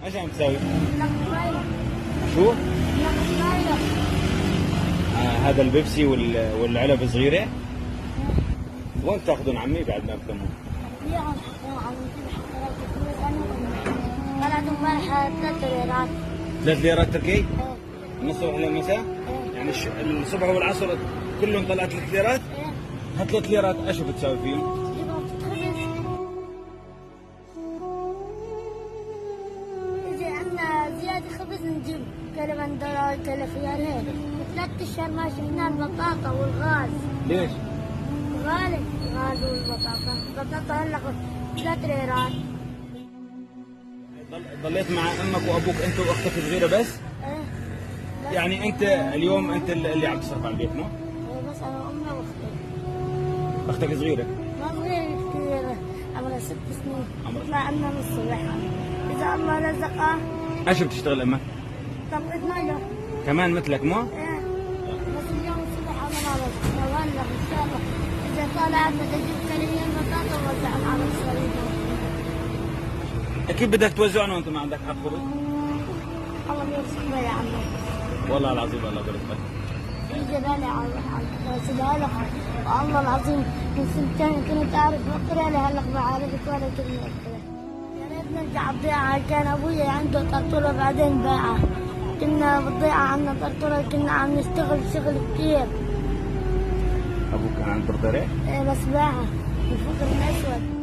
ايش عم تساوي؟ نقطة. شو؟ نقطة. هذا البيبسي والعلب صغيرة؟ وين تاخذون عمي بعد ما بتموا؟ اليوم عم طلعت امبارح 3 ليرات. 3 ليرات تركي؟ ايه. من الصبح للمساء؟ ايه. يعني الصبح والعصر كلهم طلعت 3 ليرات؟ ايه. هال 3 ليرات ايش بتساوي فيهم؟ إذا عندنا زيادة خبز نجيب كيلو بندورة كيلو خيار هيك. 3 أشهر ما شفنا البطاطا والغاز. ليش؟ غالي الغاز والبطاطا. البطاطا هلا 3 ليرات. ضليت مع امك وابوك انت واختك الصغيره بس؟ ايه. يعني انت اليوم انت اللي عم تصرف على البيت مو؟ ايه بس أنا أمي وأختي. اختك صغيره؟ ما صغير كثير، عمرها 6 سنين. عمرها بطلع عنا من الصبح. إذا الله رزقها ايش بتشتغل امك؟ طبقة مية. كمان مثلك مو؟ ايه. بس اليوم الصبح أنا ما رزقنا وهلا إن شاء الله إذا طلعت بدي أجيب كلية بطاطا ووزعها على الصغيرين. اكيد بدك توزعهم وانت ما عندك حق خبز؟ الله يرزقنا يا عمي. والله العظيم الله برزقك. في جبالي على سبالة والله العظيم من سنتين كنت أعرف أقرأ هلا ما عرفت ولا كلمة أقرأ. يا ريت نرجع الضيعة، كان أبوي عنده طرطورة بعدين باعها. كنا بالضيعة عنا طرطورة، كنا عم نشتغل شغل كثير. ابوك كان عنده طرطره؟ إيه بس باعها الفقر الأسود.